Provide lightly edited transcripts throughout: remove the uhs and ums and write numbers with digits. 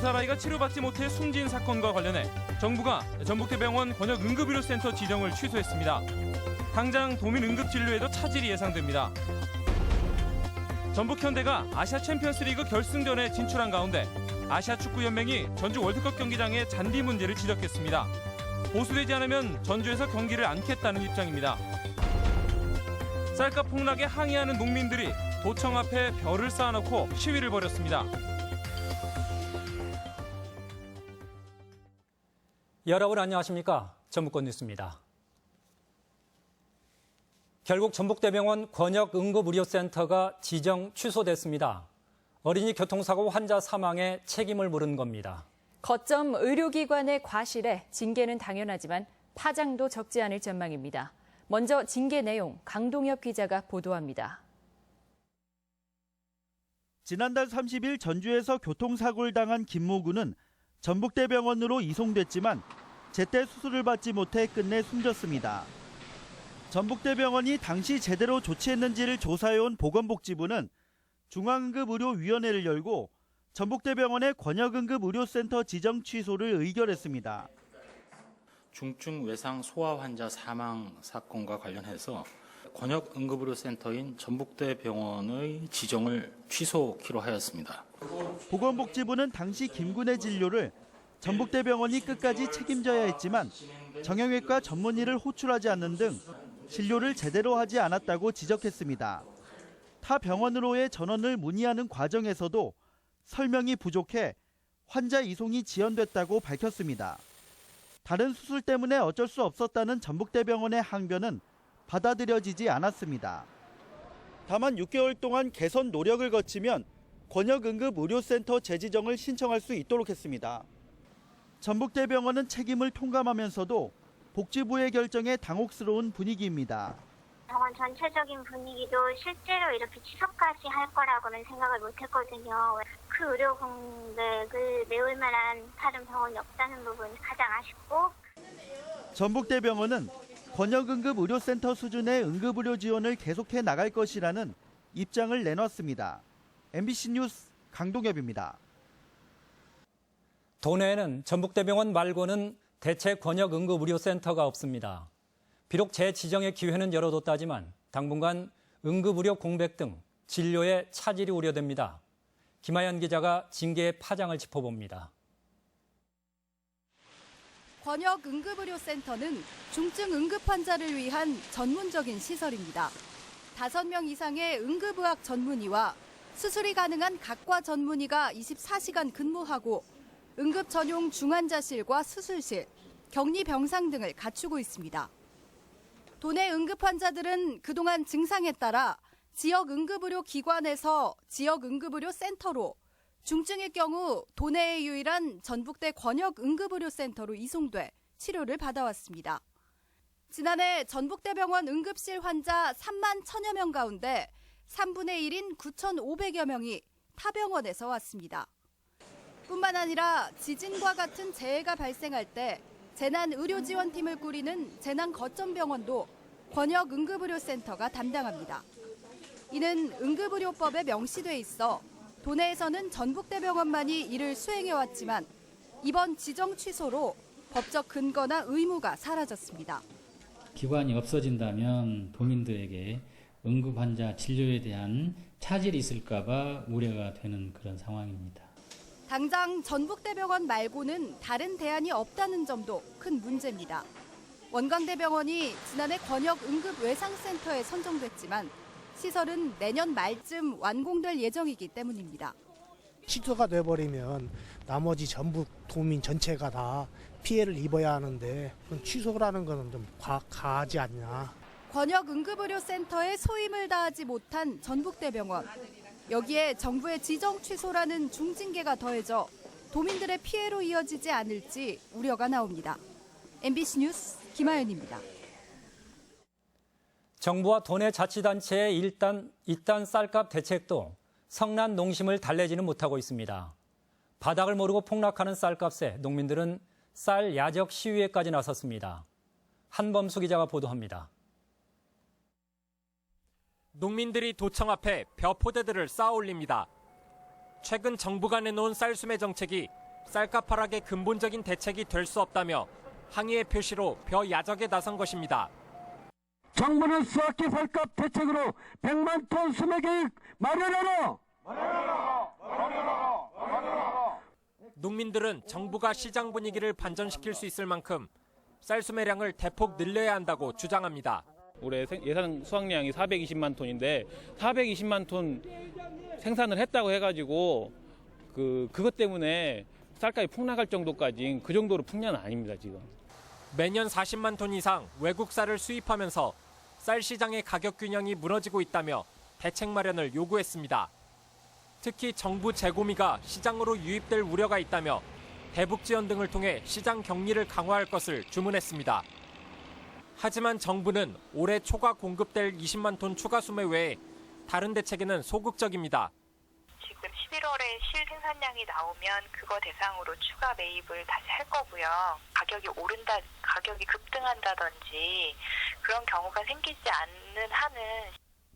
4살 아이가 치료받지 못해 숨진 사건과 관련해 정부가 전북대병원 권역응급의료센터 지정을 취소했습니다. 당장 도민응급진료에도 차질이 예상됩니다. 전북현대가 아시아 챔피언스리그 결승전에 진출한 가운데 아시아축구연맹이 전주 월드컵 경기장의 잔디 문제를 지적했습니다. 보수되지 않으면 전주에서 경기를 않겠다는 입장입니다. 쌀값 폭락에 항의하는 농민들이 도청 앞에 별을 쌓아놓고 시위를 벌였습니다. 여러분 안녕하십니까? 전북권 뉴스입니다. 결국 전북대병원 권역응급의료센터가 지정 취소됐습니다. 어린이 교통사고 환자 사망에 책임을 물은 겁니다. 거점 의료기관의 과실에 징계는 당연하지만 파장도 적지 않을 전망입니다. 먼저 징계 내용 강동엽 기자가 보도합니다. 지난달 30일 전주에서 교통사고를 당한 김모군은 전북대병원으로 이송됐지만 제때 수술을 받지 못해 끝내 숨졌습니다. 전북대병원이 당시 제대로 조치했는지를 조사해온 보건복지부는 중앙응급의료위원회를 열고 전북대병원의 권역응급의료센터 지정 취소를 의결했습니다. 중증 외상 소아 환자 사망 사건과 관련해서 권역응급의료센터인 전북대병원의 지정을 취소키로 하였습니다. 보건복지부는 당시 김군의 진료를 전북대병원이 끝까지 책임져야 했지만 정형외과 전문의를 호출하지 않는 등 진료를 제대로 하지 않았다고 지적했습니다. 타 병원으로의 전원을 문의하는 과정에서도 설명이 부족해 환자 이송이 지연됐다고 밝혔습니다. 다른 수술 때문에 어쩔 수 없었다는 전북대병원의 항변은 받아들여지지 않았습니다. 다만 6개월 동안 개선 노력을 거치면 권역응급의료센터 재지정을 신청할 수 있도록 했습니다. 전북대병원은 책임을 통감하면서도 복지부의 결정에 당혹스러운 분위기입니다. 병원 전체적인 분위기도 실제로 이렇게 취소까지 할 거라고는 생각을 못했거든요. 그 의료 공백을 메울 만한 다른 병원이 없다는 부분이 가장 아쉽고. 전북대병원은 권역응급의료센터 수준의 응급의료 지원을 계속해 나갈 것이라는 입장을 내놨습니다. MBC 뉴스 강동엽입니다. 도내에는 전북대병원 말고는 대체 권역응급의료센터가 없습니다. 비록 재지정의 기회는 열어뒀다지만 당분간 응급의료 공백 등 진료에 차질이 우려됩니다. 김하연 기자가 징계의 파장을 짚어봅니다. 권역응급의료센터는 중증 응급 환자를 위한 전문적인 시설입니다. 5명 이상의 응급의학 전문의와 수술이 가능한 각과 전문의가 24시간 근무하고 응급 전용 중환자실과 수술실, 격리 병상 등을 갖추고 있습니다. 도내 응급 환자들은 그동안 증상에 따라 지역 응급의료 기관에서 지역 응급의료 센터로, 중증일 경우 도내의 유일한 전북대 권역응급의료센터로 이송돼 치료를 받아왔습니다. 지난해 전북대병원 응급실 환자 3만 1천여 명 가운데 3분의 1인 9,500여 명이 타 병원에서 왔습니다. 뿐만 아니라 지진과 같은 재해가 발생할 때 재난의료지원팀을 꾸리는 재난거점병원도 권역응급의료센터가 담당합니다. 이는 응급의료법에 명시돼 있어 도내에서는 전북대병원만이 이를 수행해왔지만 이번 지정 취소로 법적 근거나 의무가 사라졌습니다. 기관이 없어진다면 도민들에게 응급 환자 진료에 대한 차질이 있을까 봐 우려가 되는 그런 상황입니다. 당장 전북대병원 말고는 다른 대안이 없다는 점도 큰 문제입니다. 원광대병원이 지난해 권역응급외상센터에 선정됐지만 시설은 내년 말쯤 완공될 예정이기 때문입니다. 취소가 돼버리면 나머지 전북 도민 전체가 다 피해를 입어야 하는데 취소라는 것은 좀 과하지 않냐. 권역응급의료센터에 소임을 다하지 못한 전북대병원. 여기에 정부의 지정 취소라는 중징계가 더해져 도민들의 피해로 이어지지 않을지 우려가 나옵니다. MBC 뉴스 김하연입니다. 정부와 도내 자치단체의 이딴 쌀값 대책도 성난 농심을 달래지는 못하고 있습니다. 바닥을 모르고 폭락하는 쌀값에 농민들은 쌀 야적 시위에까지 나섰습니다. 한범수 기자가 보도합니다. 농민들이 도청 앞에 벼포대들을 쌓아 올립니다. 최근 정부가 내놓은 쌀수매 정책이 쌀값 하락의 근본적인 대책이 될 수 없다며 항의의 표시로 벼야적에 나선 것입니다. 정부는 수학기 쌀값 대책으로 100만 톤 수매 계획 마련하라! 농민들은 정부가 시장 분위기를 반전시킬 수 있을 만큼 쌀 수매량을 대폭 늘려야 한다고 주장합니다. 올해 예상 수확량이 420만 톤인데 420만 톤 생산을 했다고 해가지고 그것 때문에 쌀값이 폭락할 정도까지 그 정도로 풍량은 아닙니다, 지금. 매년 40만 톤 이상 외국 쌀을 수입하면서 쌀 시장의 가격 균형이 무너지고 있다며 대책 마련을 요구했습니다. 특히 정부 재고미가 시장으로 유입될 우려가 있다며 대북 지원 등을 통해 시장 격리를 강화할 것을 주문했습니다. 하지만 정부는 올해 초과 공급될 20만 톤 추가 수매 외에 다른 대책에는 소극적입니다. 지금 11월에 실 생산량이 나오면 그거 대상으로 추가 매입을 다시 할 거고요. 가격이 급등한다든지 그런 경우가 생기지 않는 한은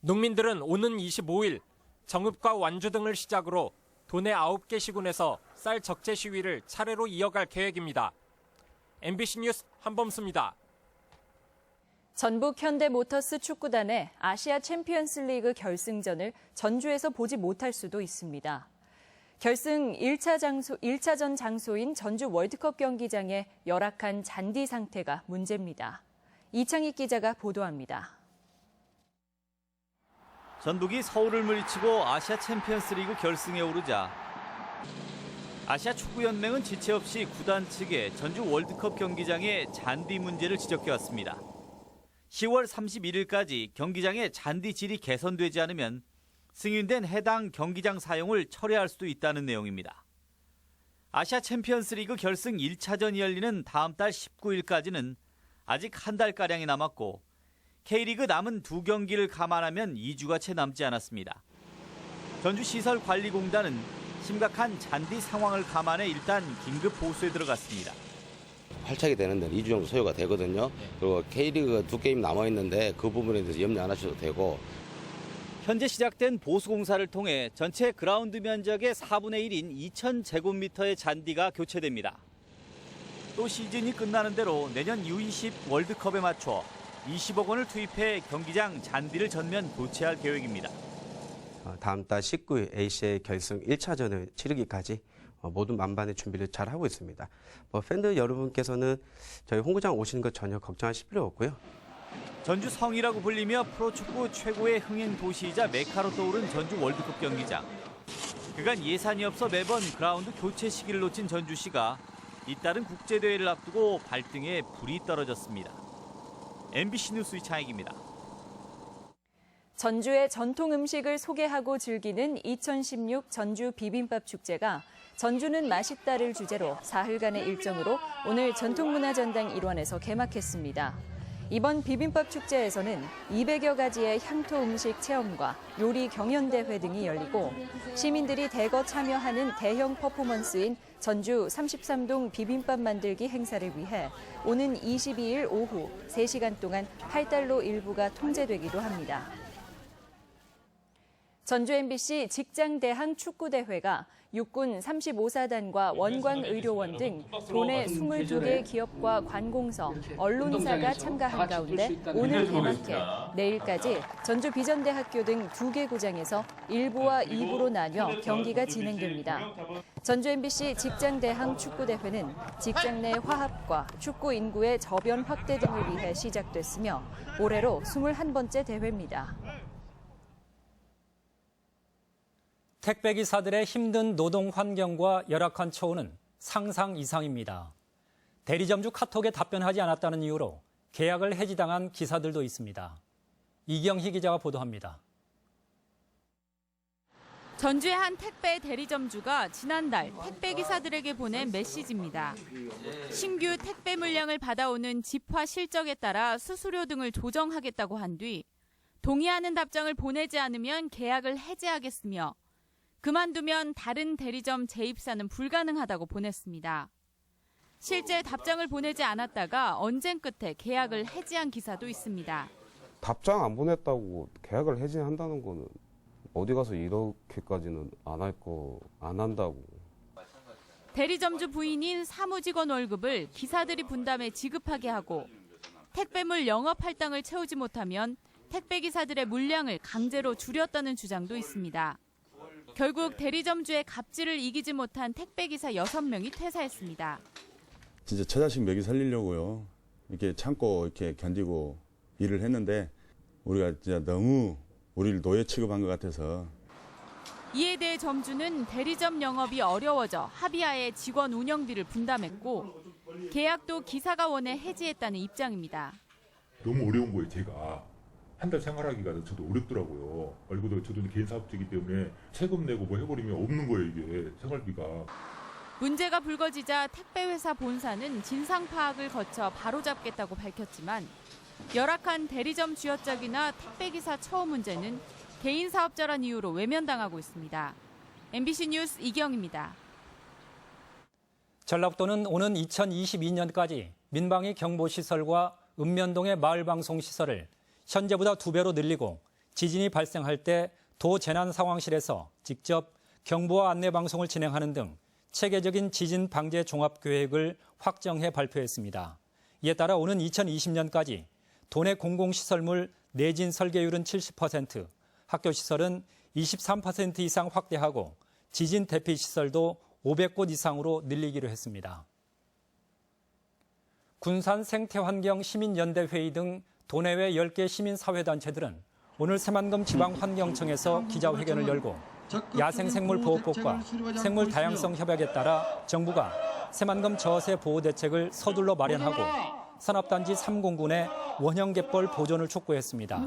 농민들은 오는 25일 정읍과 완주 등을 시작으로 도내 9개 시군에서 쌀 적재 시위를 차례로 이어갈 계획입니다. MBC 뉴스 한범수입니다. 전북 현대모터스 축구단의 아시아 챔피언스 리그 결승전을 전주에서 보지 못할 수도 있습니다. 결승 1차전 장소인 전주 월드컵 경기장의 열악한 잔디 상태가 문제입니다. 이창익 기자가 보도합니다. 전북이 서울을 물리치고 아시아 챔피언스 리그 결승에 오르자 아시아 축구연맹은 지체 없이 구단 측에 전주 월드컵 경기장의 잔디 문제를 지적해왔습니다. 10월 31일까지 경기장의 잔디 질이 개선되지 않으면 승인된 해당 경기장 사용을 철회할 수도 있다는 내용입니다. 아시아 챔피언스 리그 결승 1차전이 열리는 다음 달 19일까지는 아직 한 달가량이 남았고 K리그 남은 2경기를 감안하면 2주가 채 남지 않았습니다. 전주시설관리공단은 심각한 잔디 상황을 감안해 일단 긴급 보수에 들어갔습니다. 활착이 되는 데는 2주 정도 소요가 되거든요. 그리고 K리그 2게임 남아있는데 그 부분에 대해서 염려 안 하셔도 되고. 현재 시작된 보수공사를 통해 전체 그라운드 면적의 4분의 1인 2,000제곱미터의 잔디가 교체됩니다. 또 시즌이 끝나는 대로 내년 U20 월드컵에 맞춰 20억 원을 투입해 경기장 잔디를 전면 교체할 계획입니다. 다음 달 19일 ACL 결승 1차전을 치르기까지 모든 만반의 준비를 잘 하고 있습니다. 팬들 여러분께서는 저희 홍구장 오시는 것 전혀 걱정하실 필요 없고요. 전주 성이라고 불리며 프로축구 최고의 흥행 도시이자 메카로 떠오른 전주 월드컵 경기장. 그간 예산이 없어 매번 그라운드 교체 시기를 놓친 전주시가 잇따른 국제대회를 앞두고 발등에 불이 떨어졌습니다. MBC 뉴스 이창익입니다. 전주의 전통 음식을 소개하고 즐기는 2016 전주 비빔밥 축제가 전주는 맛있다를 주제로 사흘간의 일정으로 오늘 전통문화전당 일원에서 개막했습니다. 이번 비빔밥 축제에서는 200여 가지의 향토 음식 체험과 요리 경연대회 등이 열리고 시민들이 대거 참여하는 대형 퍼포먼스인 전주 33동 비빔밥 만들기 행사를 위해 오는 22일 오후 3시간 동안 팔달로 일부가 통제되기도 합니다. 전주 MBC 직장대항 축구대회가 육군 35사단과 원광의료원 등 도내 22개 기업과 관공서, 언론사가 참가한 가운데 오늘 개막해 내일까지 전주 비전대학교 등 2개 구장에서 1부와 2부로 나뉘어 경기가 진행됩니다. 전주 MBC 직장대항 축구대회는 직장 내 화합과 축구 인구의 저변 확대 등을 위해 시작됐으며 올해로 21번째 대회입니다. 택배기사들의 힘든 노동 환경과 열악한 처우는 상상 이상입니다. 대리점주 카톡에 답변하지 않았다는 이유로 계약을 해지당한 기사들도 있습니다. 이경희 기자가 보도합니다. 전주의 한 택배 대리점주가 지난달 택배기사들에게 보낸 메시지입니다. 신규 택배 물량을 받아오는 집화 실적에 따라 수수료 등을 조정하겠다고 한 뒤 동의하는 답장을 보내지 않으면 계약을 해지하겠으며 그만두면 다른 대리점 재입사는 불가능하다고 보냈습니다. 실제 답장을 보내지 않았다가 언쟁 끝에 계약을 해지한 기사도 있습니다. 답장 안 보냈다고 계약을 해지한다는 거는 어디 가서 이렇게까지는 안 한다고. 대리점주 부인인 사무직원 월급을 기사들이 분담해 지급하게 하고 택배물 영업 할당을 채우지 못하면 택배기사들의 물량을 강제로 줄였다는 주장도 있습니다. 결국 대리점주의 갑질을 이기지 못한 택배기사 6명이 퇴사했습니다. 진짜 처자식 먹이 살리려고요. 이렇게 참고 이렇게 견디고 일을 했는데 우리가 진짜 너무 우리를 노예 취급한 것 같아서. 이에 대해 점주는 대리점 영업이 어려워져 합의하에 직원 운영비를 분담했고 계약도 기사가 원해 해지했다는 입장입니다. 너무 어려운 거예요. 제가 한 달 생활하기가 저도 어렵더라고요. 그리고 저도 개인 사업자이기 때문에 세금 내고 뭐 해버리면 없는 거예요. 이게 생활비가. 문제가 불거지자 택배회사 본사는 진상 파악을 거쳐 바로잡겠다고 밝혔지만 열악한 대리점 주여짝이나 택배기사 처우 문제는 개인 사업자란 이유로 외면당하고 있습니다. MBC 뉴스 이경입니다. 전라북도는 오는 2022년까지 민방위 경보시설과 읍면동의 마을방송시설을 현재보다 2배로 늘리고 지진이 발생할 때 도 재난상황실에서 직접 경보와 안내방송을 진행하는 등 체계적인 지진 방제 종합계획을 확정해 발표했습니다. 이에 따라 오는 2020년까지 도내 공공시설물 내진 설계율은 70%, 학교시설은 23% 이상 확대하고 지진 대피시설도 500곳 이상으로 늘리기로 했습니다. 군산 생태환경 시민연대회의 등 도내외 10개 시민사회단체들은 오늘 새만금 지방환경청에서 기자회견을 열고 야생생물보호법과 생물다양성 협약에 따라 정부가 새만금 저새 보호대책을 서둘러 마련하고 산업단지 3공군의 원형갯벌 보존을 촉구했습니다.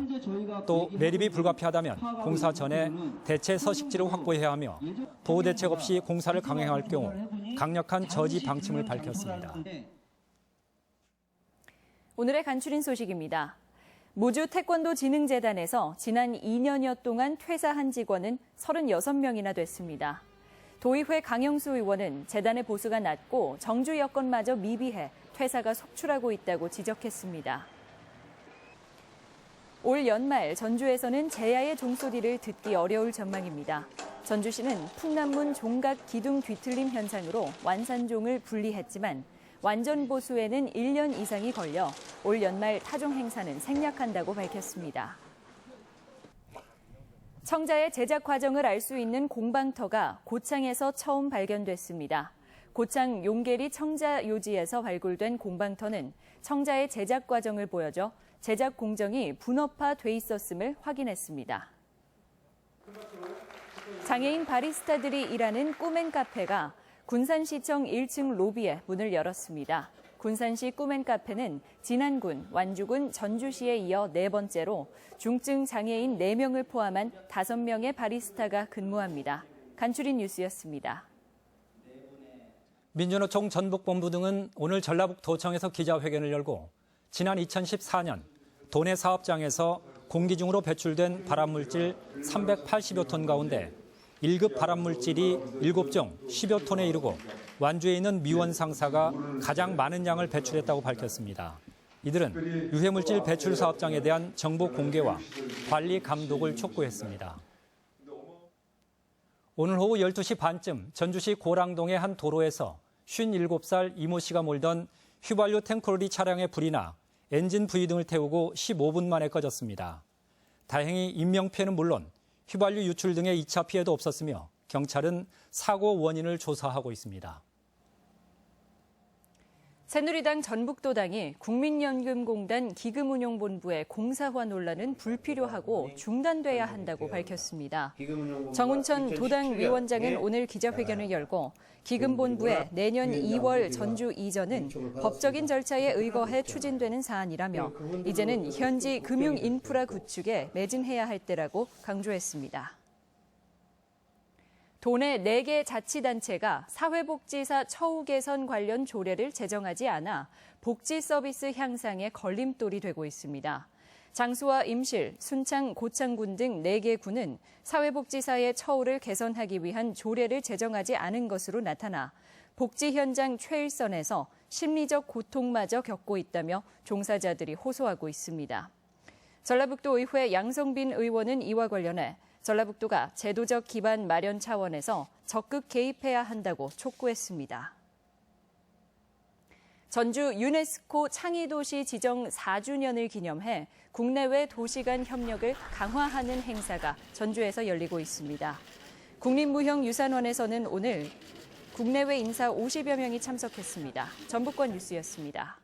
또 매립이 불가피하다면 공사 전에 대체 서식지를 확보해야 하며 보호대책 없이 공사를 강행할 경우 강력한 저지 방침을 밝혔습니다. 오늘의 간추린 소식입니다. 무주 태권도진흥재단에서 지난 2년여 동안 퇴사한 직원은 36명이나 됐습니다. 도의회 강영수 의원은 재단의 보수가 낮고 정주 여건마저 미비해 퇴사가 속출하고 있다고 지적했습니다. 올 연말 전주에서는 제야의 종소리를 듣기 어려울 전망입니다. 전주시는 풍남문 종각 기둥 뒤틀림 현상으로 완산종을 분리했지만 완전 보수에는 1년 이상이 걸려 올 연말 타종 행사는 생략한다고 밝혔습니다. 청자의 제작 과정을 알 수 있는 공방터가 고창에서 처음 발견됐습니다. 고창 용계리 청자 요지에서 발굴된 공방터는 청자의 제작 과정을 보여줘 제작 공정이 분업화돼 있었음을 확인했습니다. 장애인 바리스타들이 일하는 꿈앤카페가 군산시청 1층 로비에 문을 열었습니다. 군산시 꿈앤카페는 진안군, 완주군, 전주시에 이어 4번째로 중증 장애인 4명을 포함한 5명의 바리스타가 근무합니다. 간추린 뉴스였습니다. 민주노총 전북본부 등은 오늘 전라북도청에서 기자회견을 열고 지난 2014년 도내 사업장에서 공기 중으로 배출된 발암물질 380여 톤 가운데 1급 발암물질이 7종 10여 톤에 이르고 완주에 있는 미원 상사가 가장 많은 양을 배출했다고 밝혔습니다. 이들은 유해물질 배출 사업장에 대한 정보 공개와 관리 감독을 촉구했습니다. 오늘 오후 12시 반쯤 전주시 고랑동의 한 도로에서 57살 이모 씨가 몰던 휘발유 탱크로리 차량에 불이 나 엔진 부위 등을 태우고 15분 만에 꺼졌습니다. 다행히 인명피해는 물론 휘발유 유출 등의 2차 피해도 없었으며 경찰은 사고 원인을 조사하고 있습니다. 새누리당 전북도당이 국민연금공단 기금운용본부의 공사화 논란은 불필요하고 중단돼야 한다고 밝혔습니다. 정운천 도당 위원장은 오늘 기자회견을 열고 기금본부의 내년 2월 전주 이전은 법적인 절차에 의거해 추진되는 사안이라며 이제는 현지 금융 인프라 구축에 매진해야 할 때라고 강조했습니다. 도내 4개 자치단체가 사회복지사 처우 개선 관련 조례를 제정하지 않아 복지 서비스 향상에 걸림돌이 되고 있습니다. 장수와 임실, 순창, 고창군 등 4개 군은 사회복지사의 처우를 개선하기 위한 조례를 제정하지 않은 것으로 나타나 복지 현장 최일선에서 심리적 고통마저 겪고 있다며 종사자들이 호소하고 있습니다. 전라북도 의회 양성빈 의원은 이와 관련해 전라북도가 제도적 기반 마련 차원에서 적극 개입해야 한다고 촉구했습니다. 전주 유네스코 창의도시 지정 4주년을 기념해 국내외 도시 간 협력을 강화하는 행사가 전주에서 열리고 있습니다. 국립무형유산원에서는 오늘 국내외 인사 50여 명이 참석했습니다. 전북권 뉴스였습니다.